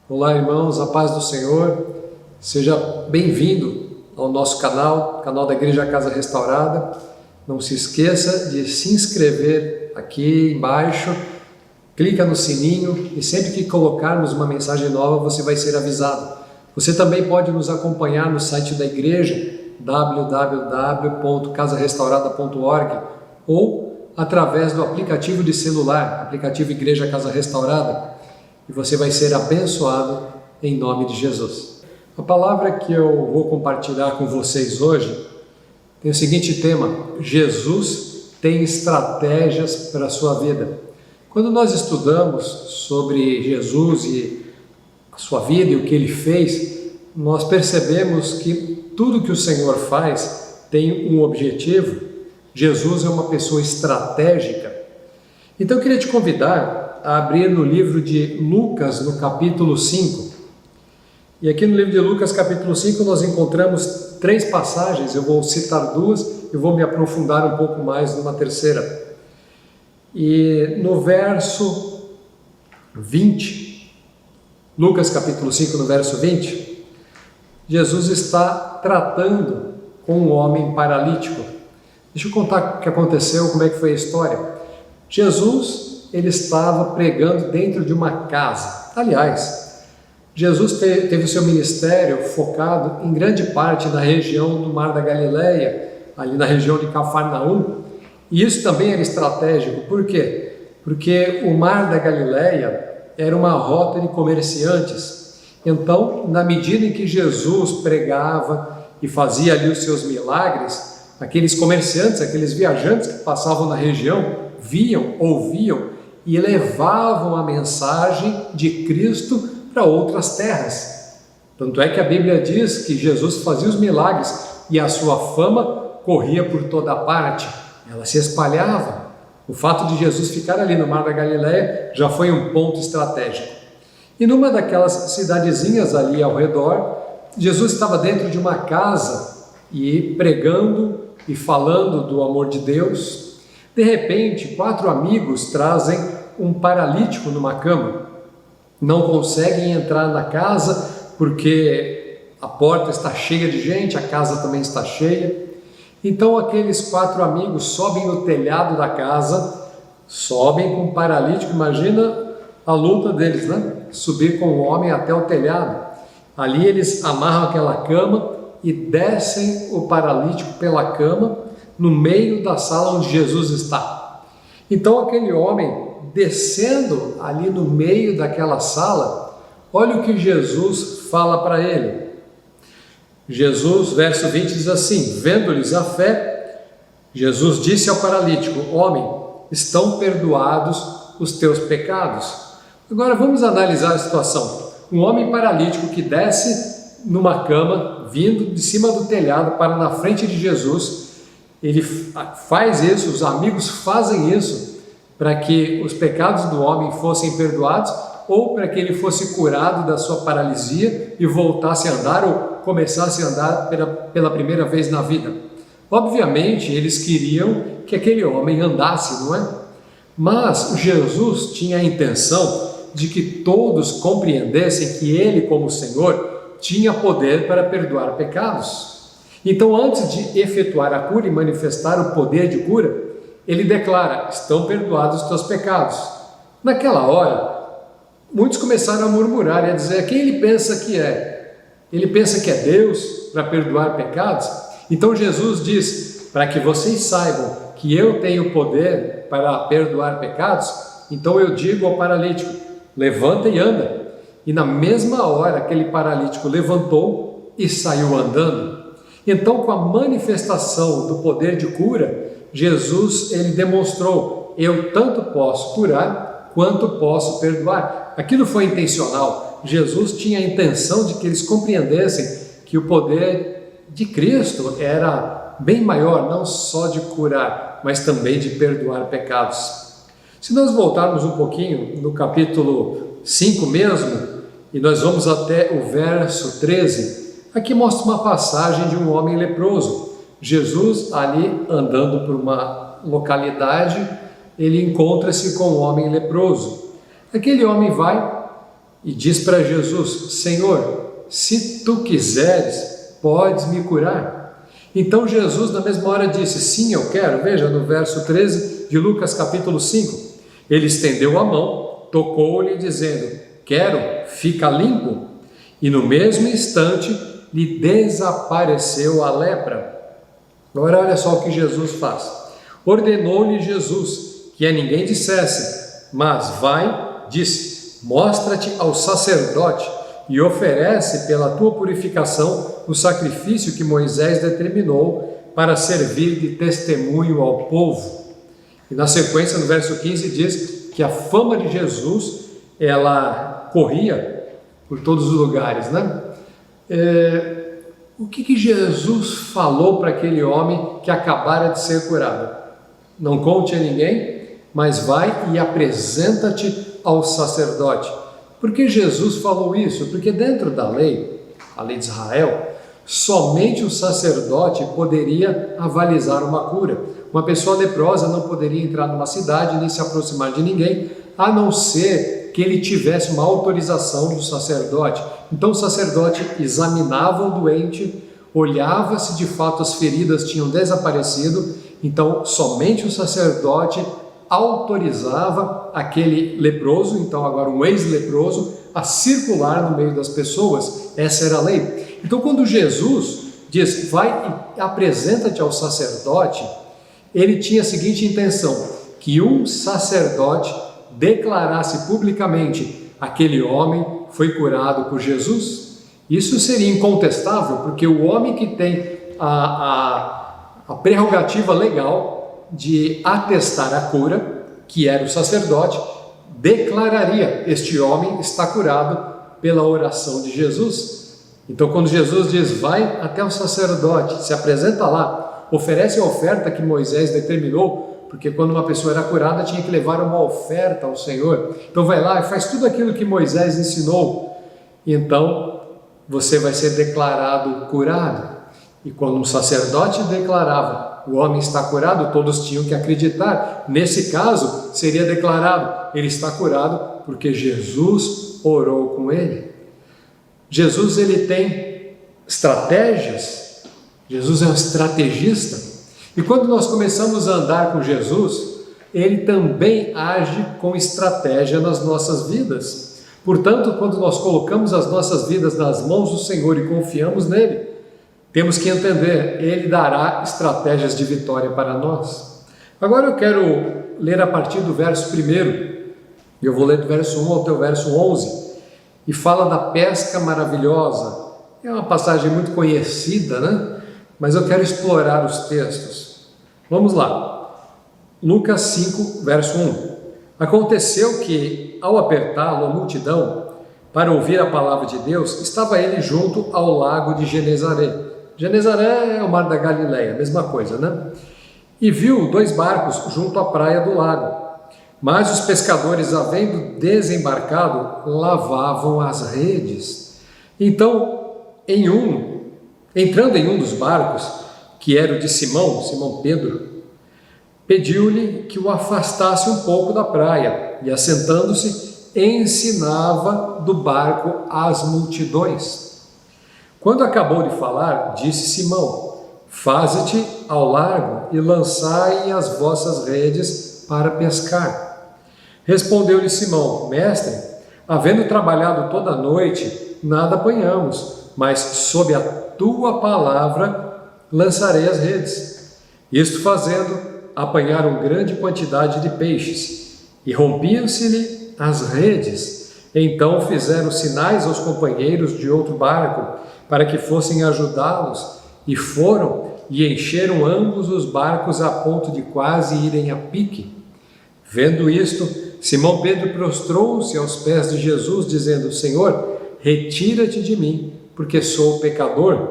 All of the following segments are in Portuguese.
Olá, irmãos, a paz do Senhor. Seja bem-vindo ao nosso canal da Igreja Casa Restaurada. Não se esqueça de se inscrever aqui embaixo, clica no sininho e sempre que colocarmos uma mensagem nova você vai ser avisado. Você também pode nos acompanhar no site da igreja, www.casarestaurada.org, ou através do aplicativo de celular, aplicativo Igreja Casa Restaurada, e você vai ser abençoado em nome de Jesus. A palavra que eu vou compartilhar com vocês hoje tem o seguinte tema: Jesus tem estratégias para a sua vida. Quando nós estudamos sobre Jesus e a sua vida e o que ele fez, nós percebemos que tudo que o Senhor faz tem um objetivo. Jesus é uma pessoa estratégica. Então eu queria te convidar a abrir no livro de Lucas, no capítulo 5. E aqui no livro de Lucas, capítulo 5, nós encontramos 3 passagens. Eu vou citar 2 e vou me aprofundar um pouco mais numa terceira. E no verso 20, Lucas capítulo 5, no verso 20, Jesus está tratando com um homem paralítico. Deixa eu contar o que aconteceu, como é que foi a história. Jesus, ele estava pregando dentro de uma casa. Aliás, Jesus teve o seu ministério focado em grande parte na região do Mar da Galileia, ali na região de Cafarnaum, e isso também era estratégico. Por quê? Porque o Mar da Galileia era uma rota de comerciantes. Então, na medida em que Jesus pregava e fazia ali os seus milagres, aqueles comerciantes, aqueles viajantes que passavam na região, viam, ouviam e levavam a mensagem de Cristo para outras terras. Tanto é que a Bíblia diz que Jesus fazia os milagres e a sua fama corria por toda parte, ela se espalhava. O fato de Jesus ficar ali no Mar da Galileia já foi um ponto estratégico. E numa daquelas cidadezinhas ali ao redor, Jesus estava dentro de uma casa e pregando e falando do amor de Deus. De repente, 4 amigos trazem um paralítico numa cama. Não conseguem entrar na casa porque a porta está cheia de gente, a casa também está cheia. Então aqueles 4 amigos sobem no telhado da casa, sobem com o paralítico. Imagina a luta deles, né? Subir com o homem até o telhado. Ali eles amarram aquela cama e descem o paralítico pela cama no meio da sala onde Jesus está. Então aquele homem descendo ali no meio daquela sala, olha o que Jesus fala para ele. Jesus, verso 20, diz assim: vendo-lhes a fé, Jesus disse ao paralítico: homem, estão perdoados os teus pecados. Agora vamos analisar a situação. Um homem paralítico que desce numa cama, vindo de cima do telhado para na frente de Jesus, ele faz isso, os amigos fazem isso para que os pecados do homem fossem perdoados ou para que ele fosse curado da sua paralisia e voltasse a andar ou começasse a andar pela primeira vez na vida. Obviamente eles queriam que aquele homem andasse, não é? Mas Jesus tinha a intenção de que todos compreendessem que ele, como Senhor, tinha poder para perdoar pecados. Então, antes de efetuar a cura e manifestar o poder de cura, ele declara: estão perdoados os teus pecados. Naquela hora, muitos começaram a murmurar e a dizer: quem ele pensa que é? Ele pensa que é Deus para perdoar pecados? Então Jesus diz: para que vocês saibam que eu tenho poder para perdoar pecados, então eu digo ao paralítico: levanta e anda. E na mesma hora aquele paralítico levantou e saiu andando. Então, com a manifestação do poder de cura, Jesus ele demonstrou: eu tanto posso curar quanto posso perdoar. Aquilo foi intencional. Jesus tinha a intenção de que eles compreendessem que o poder de Cristo era bem maior, não só de curar, mas também de perdoar pecados. Se nós voltarmos um pouquinho no capítulo 5 mesmo, e nós vamos até o verso 13, aqui mostra uma passagem de um homem leproso. Jesus ali andando por uma localidade, ele encontra-se com um homem leproso. Aquele homem vai e diz para Jesus: Senhor, se tu quiseres, podes me curar. Então Jesus na mesma hora disse: sim, eu quero. Veja no verso 13 de Lucas capítulo 5. Ele estendeu a mão, tocou-lhe dizendo: quero, fica limpo. E no mesmo instante lhe desapareceu a lepra. Agora olha só o que Jesus faz. Ordenou-lhe Jesus que a ninguém dissesse, mas vai, disse, mostra-te ao sacerdote e oferece pela tua purificação o sacrifício que Moisés determinou para servir de testemunho ao povo. E na sequência, no verso 15, diz que a fama de Jesus, ela corria por todos os lugares, né? O que Jesus falou para aquele homem que acabara de ser curado? Não conte a ninguém, mas vai e apresenta-te ao sacerdote. Por que Jesus falou isso? Porque dentro da lei, a lei de Israel, somente o sacerdote poderia avalizar uma cura. Uma pessoa leprosa não poderia entrar numa cidade nem se aproximar de ninguém, a não ser que ele tivesse uma autorização do sacerdote. Então o sacerdote examinava o doente, olhava se de fato as feridas tinham desaparecido, então somente o sacerdote autorizava aquele leproso, então agora um ex-leproso, a circular no meio das pessoas. Essa era a lei. Então quando Jesus diz, vai e apresenta-te ao sacerdote, ele tinha a seguinte intenção, que um sacerdote declarasse publicamente, aquele homem foi curado por Jesus. Isso seria incontestável, porque o homem que tem a prerrogativa legal de atestar a cura, que era o sacerdote, declararia, este homem está curado pela oração de Jesus. Então quando Jesus diz, vai até o sacerdote, se apresenta lá, oferece a oferta que Moisés determinou, porque quando uma pessoa era curada tinha que levar uma oferta ao Senhor. Então vai lá e faz tudo aquilo que Moisés ensinou. E então você vai ser declarado curado. E quando um sacerdote declarava, o homem está curado, todos tinham que acreditar. Nesse caso, seria declarado, ele está curado porque Jesus orou com ele. Jesus, ele tem estratégias. Jesus é um estrategista. E quando nós começamos a andar com Jesus, ele também age com estratégia nas nossas vidas. Portanto, quando nós colocamos as nossas vidas nas mãos do Senhor e confiamos nele, temos que entender, ele dará estratégias de vitória para nós. Agora eu quero ler a partir do verso 1, eu vou ler do verso 1 até o verso 11, e fala da pesca maravilhosa. É uma passagem muito conhecida, né? Mas eu quero explorar os textos. Vamos lá. Lucas 5, verso 1. Aconteceu que, ao apertá-lo a multidão para ouvir a palavra de Deus, estava ele junto ao lago de Genezaré. Genezaré é o mar da Galileia, mesma coisa, né? E viu 2 barcos junto à praia do lago. Mas os pescadores, havendo desembarcado, lavavam as redes. Então, entrando em um dos barcos, que era o de Simão Pedro, pediu-lhe que o afastasse um pouco da praia, e assentando-se, ensinava do barco às multidões. Quando acabou de falar, disse Simão, faze-te ao largo e lançai as vossas redes para pescar. Respondeu-lhe Simão, mestre, havendo trabalhado toda a noite, nada apanhamos, mas sob a tua palavra lançarei as redes. Isto fazendo, apanharam grande quantidade de peixes, e rompiam-se-lhe as redes. Então fizeram sinais aos companheiros de outro barco, para que fossem ajudá-los, e foram e encheram ambos os barcos a ponto de quase irem a pique. Vendo isto, Simão Pedro prostrou-se aos pés de Jesus, dizendo, Senhor, retira-te de mim, porque sou pecador.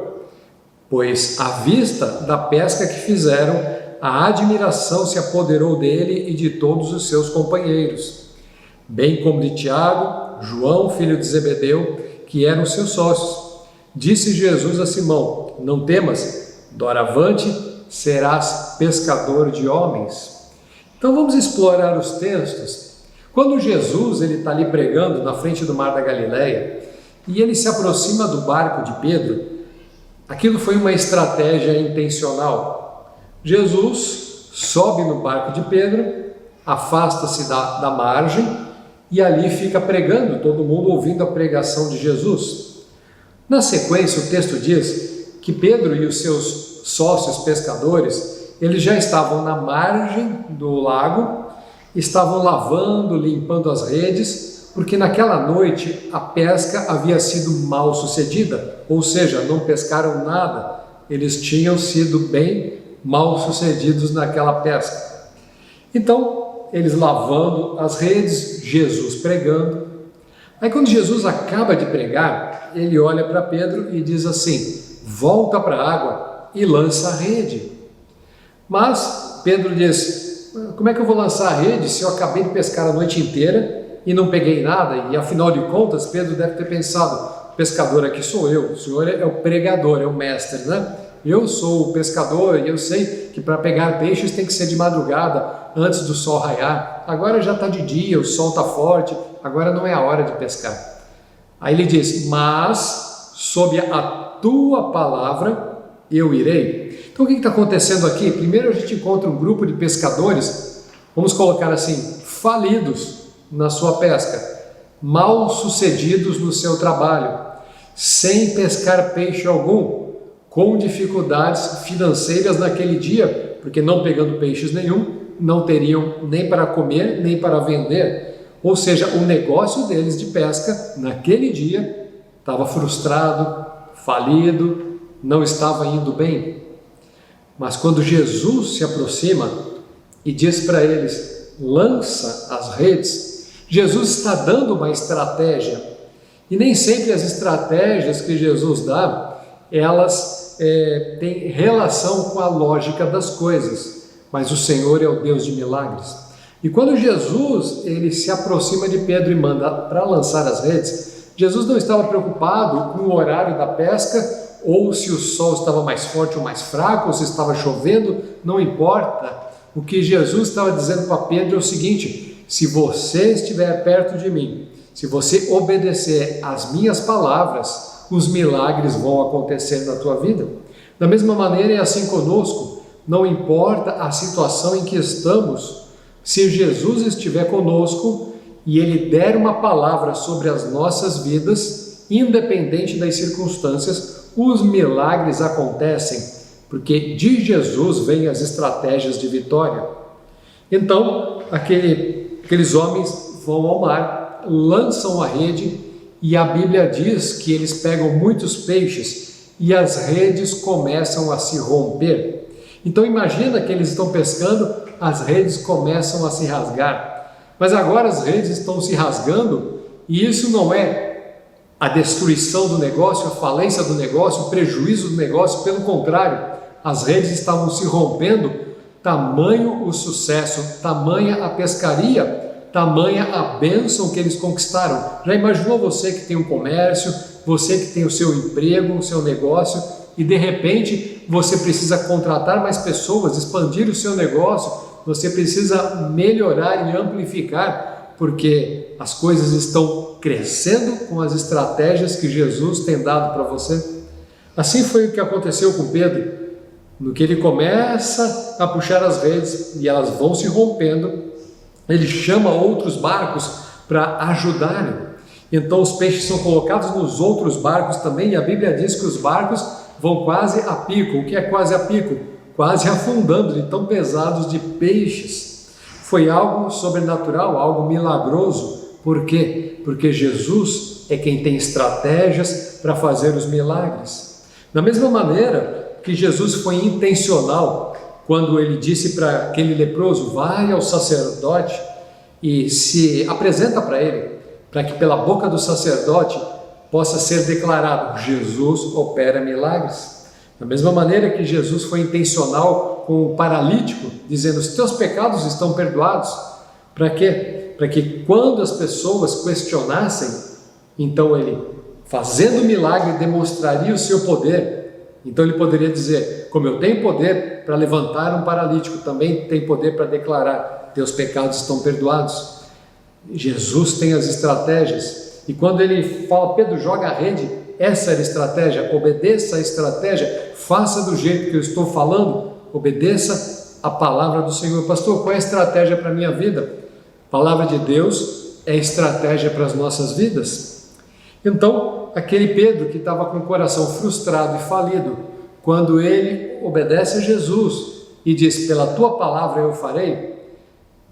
Pois, à vista da pesca que fizeram, a admiração se apoderou dele e de todos os seus companheiros, bem como de Tiago, João, filho de Zebedeu, que eram seus sócios. Disse Jesus a Simão, não temas, doravante serás pescador de homens. Então vamos explorar os textos. Quando Jesus está ali pregando na frente do mar da Galileia e ele se aproxima do barco de Pedro, aquilo foi uma estratégia intencional. Jesus sobe no barco de Pedro, afasta-se da margem e ali fica pregando, todo mundo ouvindo a pregação de Jesus. Na sequência, o texto diz que Pedro e os seus sócios pescadores, eles já estavam na margem do lago, estavam lavando, limpando as redes, porque naquela noite a pesca havia sido mal sucedida, ou seja, não pescaram nada, eles tinham sido bem mal sucedidos naquela pesca. Então, eles lavando as redes, Jesus pregando. Aí quando Jesus acaba de pregar, ele olha para Pedro e diz assim: volta para a água e lança a rede. Mas Pedro diz: como é que eu vou lançar a rede se eu acabei de pescar a noite inteira e não peguei nada? E afinal de contas, Pedro deve ter pensado: o pescador aqui sou eu, o senhor é o pregador, é o mestre, né? Eu sou o pescador e eu sei que para pegar peixes tem que ser de madrugada, antes do sol raiar. Agora já está de dia, o sol está forte, agora não é a hora de pescar. Aí ele diz: mas sob a tua palavra eu irei. Então o que está acontecendo aqui? Primeiro a gente encontra um grupo de pescadores, vamos colocar assim, falidos na sua pesca, mal sucedidos no seu trabalho, sem pescar peixe algum, com dificuldades financeiras naquele dia, porque não pegando peixes nenhum, não teriam nem para comer, nem para vender. Ou seja, o negócio deles de pesca, naquele dia, estava frustrado, falido, não estava indo bem. Mas quando Jesus se aproxima e diz para eles: lança as redes, Jesus está dando uma estratégia. E nem sempre as estratégias que Jesus dá, elas têm relação com a lógica das coisas. Mas o Senhor é o Deus de milagres. E quando Jesus ele se aproxima de Pedro e manda para lançar as redes, Jesus não estava preocupado com o horário da pesca, ou se o sol estava mais forte ou mais fraco, ou se estava chovendo, não importa. O que Jesus estava dizendo para Pedro é o seguinte: se você estiver perto de mim, se você obedecer às minhas palavras, os milagres vão acontecer na tua vida. Da mesma maneira é assim conosco. Não importa a situação em que estamos, se Jesus estiver conosco e Ele der uma palavra sobre as nossas vidas, independente das circunstâncias, os milagres acontecem, porque de Jesus vêm as estratégias de vitória. Então, aqueles homens vão ao mar, lançam a rede, e a Bíblia diz que eles pegam muitos peixes e as redes começam a se romper. Então imagina que eles estão pescando, as redes começam a se rasgar. Mas agora as redes estão se rasgando e isso não é a destruição do negócio, a falência do negócio, o prejuízo do negócio. Pelo contrário, as redes estavam se rompendo, tamanho o sucesso, tamanha a pescaria, tamanha a bênção que eles conquistaram. Já imaginou você que tem um comércio, você que tem o seu emprego, o seu negócio, e de repente você precisa contratar mais pessoas, expandir o seu negócio, você precisa melhorar e amplificar, porque as coisas estão crescendo com as estratégias que Jesus tem dado para você. Assim foi o que aconteceu com Pedro, no que ele começa a puxar as redes e elas vão se rompendo, ele chama outros barcos para ajudarem. Então os peixes são colocados nos outros barcos também, e a Bíblia diz que os barcos vão quase a pico. O que é quase a pico? Quase afundando de tão pesados de peixes. Foi algo sobrenatural, algo milagroso. Por quê? Porque Jesus é quem tem estratégias para fazer os milagres. Da mesma maneira que Jesus foi intencional quando ele disse para aquele leproso: vai ao sacerdote e se apresenta para ele, para que pela boca do sacerdote possa ser declarado: Jesus opera milagres. Da mesma maneira que Jesus foi intencional com o paralítico, dizendo: os teus pecados estão perdoados. Para quê? Para que quando as pessoas questionassem, então ele, fazendo o milagre, demonstraria o seu poder. Então ele poderia dizer: como eu tenho poder para levantar um paralítico, também tem poder para declarar: teus pecados estão perdoados. Jesus tem as estratégias. E quando ele fala, Pedro, joga a rede, essa era a estratégia, obedeça a estratégia, faça do jeito que eu estou falando, obedeça a palavra do Senhor. Pastor, qual é a estratégia para a minha vida? A palavra de Deus é estratégia para as nossas vidas. Então, aquele Pedro que estava com o coração frustrado e falido, quando ele obedece a Jesus e diz, pela tua palavra eu farei,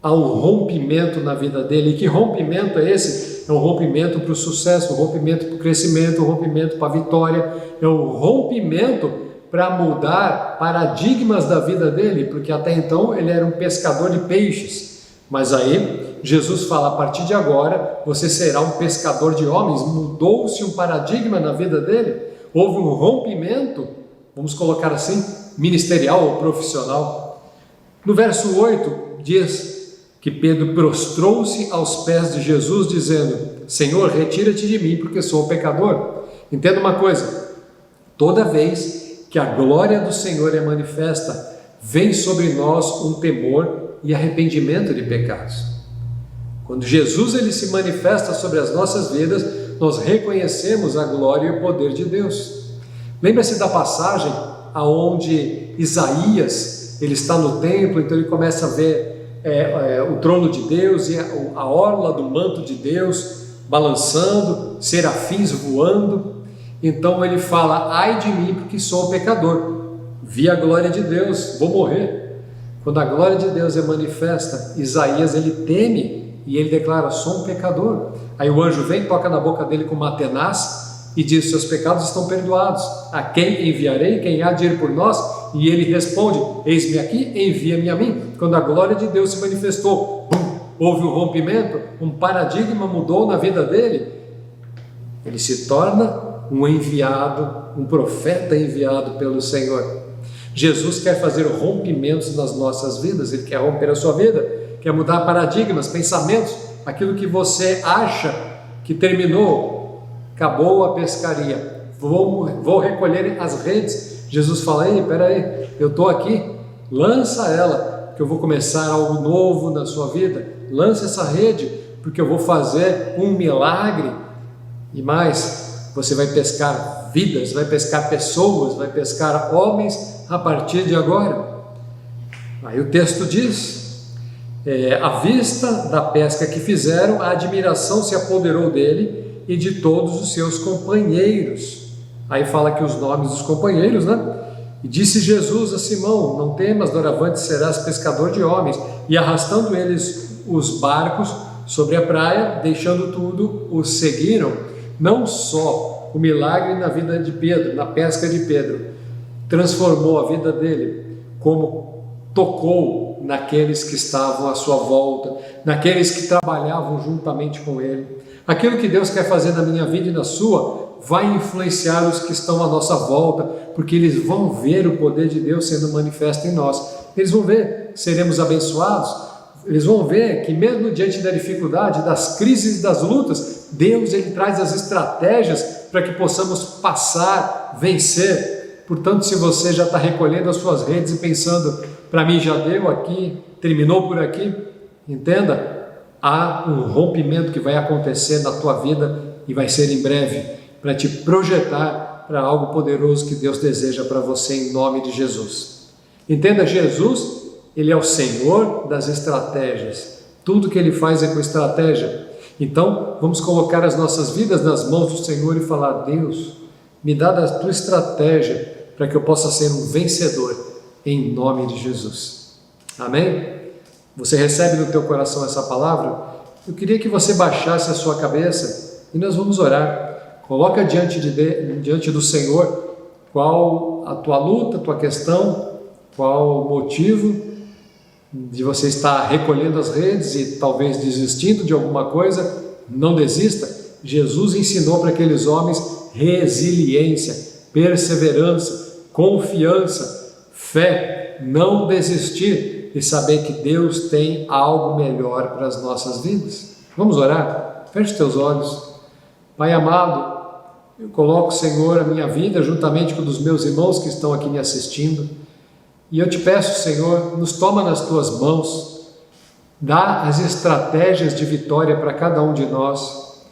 há um rompimento na vida dele. E que rompimento é esse? É um rompimento para o sucesso, um rompimento para o crescimento, um rompimento para a vitória, é um rompimento para mudar paradigmas da vida dele, porque até então ele era um pescador de peixes, mas aí Jesus fala, a partir de agora você será um pescador de homens. Mudou-se um paradigma na vida dele, houve um rompimento, vamos colocar assim, ministerial ou profissional. No verso 8 diz que Pedro prostrou-se aos pés de Jesus, dizendo, Senhor, retira-te de mim, porque sou pecador. Entenda uma coisa, toda vez que a glória do Senhor é manifesta, vem sobre nós um temor e arrependimento de pecados. Quando Jesus ele se manifesta sobre as nossas vidas, nós reconhecemos a glória e o poder de Deus. Lembra-se da passagem aonde Isaías, ele está no templo, então ele começa a ver o trono de Deus e a orla do manto de Deus balançando, serafins voando. Então ele fala, ai de mim, porque sou um pecador, vi a glória de Deus, vou morrer. Quando a glória de Deus é manifesta, Isaías ele teme e ele declara, sou um pecador. Aí o anjo vem, toca na boca dele com uma tenaz e diz, seus pecados estão perdoados, a quem enviarei, quem há de ir por nós? E ele responde, eis-me aqui, envia-me a mim. Quando a glória de Deus se manifestou, houve um rompimento, um paradigma mudou na vida dele, ele se torna um enviado, um profeta enviado pelo Senhor. Jesus quer fazer rompimentos nas nossas vidas, ele quer romper a sua vida, quer mudar paradigmas, pensamentos, aquilo que você acha que terminou, acabou a pescaria, vou recolher as redes. Jesus fala, ei, peraí, eu estou aqui, lança ela, que eu vou começar algo novo na sua vida, lança essa rede, porque eu vou fazer um milagre, e mais, você vai pescar vidas, vai pescar pessoas, vai pescar homens a partir de agora. Aí o texto diz, à vista da pesca que fizeram, a admiração se apoderou dele e de todos os seus companheiros. Aí fala aqui os nomes dos companheiros, né? E disse Jesus a Simão, não temas, doravante serás pescador de homens. E arrastando eles os barcos sobre a praia, deixando tudo, os seguiram. Não só o milagre na vida de Pedro, na pesca de Pedro, transformou a vida dele, como tocou naqueles que estavam à sua volta, naqueles que trabalhavam juntamente com ele. Aquilo que Deus quer fazer na minha vida e na sua, vai influenciar os que estão à nossa volta, porque eles vão ver o poder de Deus sendo manifesto em nós. Eles vão ver que seremos abençoados, eles vão ver que mesmo diante da dificuldade, das crises, das lutas, Deus ele traz as estratégias para que possamos passar, vencer. Portanto, se você já está recolhendo as suas redes e pensando, para mim já deu aqui, terminou por aqui, entenda, há um rompimento que vai acontecer na tua vida e vai ser em breve, para te projetar para algo poderoso que Deus deseja para você em nome de Jesus. Entenda, Jesus, ele é o Senhor das estratégias. Tudo que ele faz é com estratégia. Então, vamos colocar as nossas vidas nas mãos do Senhor e falar, Deus, me dá da tua estratégia para que eu possa ser um vencedor em nome de Jesus. Amém? Você recebe no teu coração essa palavra? Eu queria que você baixasse a sua cabeça e nós vamos orar. Coloca diante do Senhor qual a tua luta, a tua questão, qual o motivo de você estar recolhendo as redes e talvez desistindo de alguma coisa. Não desista. Jesus ensinou para aqueles homens resiliência, perseverança, confiança, fé, não desistir e saber que Deus tem algo melhor para as nossas vidas. Vamos orar? Feche teus olhos. Pai amado, eu coloco, Senhor, a minha vida juntamente com os meus irmãos que estão aqui me assistindo. E eu te peço, Senhor, nos toma nas tuas mãos. Dá as estratégias de vitória para cada um de nós,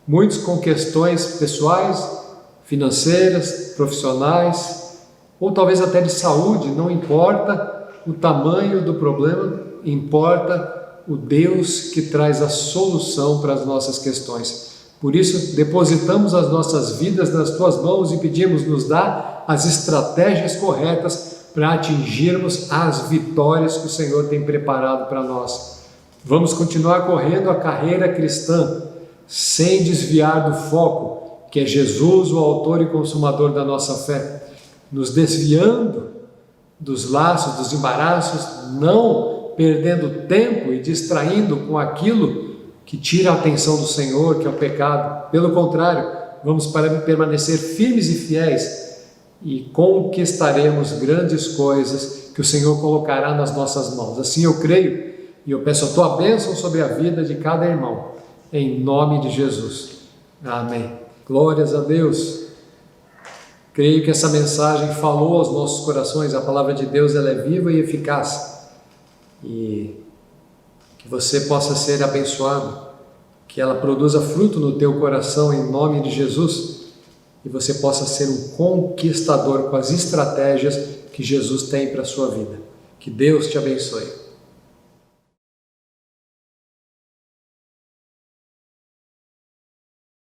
muitos com questões pessoais, financeiras, profissionais, ou talvez até de saúde, não importa o tamanho do problema, importa o Deus que traz a solução para as nossas questões. Por isso, depositamos as nossas vidas nas tuas mãos e pedimos, nos dá as estratégias corretas para atingirmos as vitórias que o Senhor tem preparado para nós. Vamos continuar correndo a carreira cristã, sem desviar do foco, que é Jesus, o autor e consumador da nossa fé, nos desviando dos laços, dos embaraços, não perdendo tempo e distraindo com aquilo que tira a atenção do Senhor, que é o pecado. Pelo contrário, vamos permanecer firmes e fiéis e conquistaremos grandes coisas que o Senhor colocará nas nossas mãos. Assim eu creio e eu peço a tua bênção sobre a vida de cada irmão, em nome de Jesus. Amém. Glórias a Deus. Creio que essa mensagem falou aos nossos corações. A palavra de Deus, ela é viva e eficaz. E que você possa ser abençoado, que ela produza fruto no teu coração em nome de Jesus, e você possa ser um conquistador com as estratégias que Jesus tem para a sua vida. Que Deus te abençoe.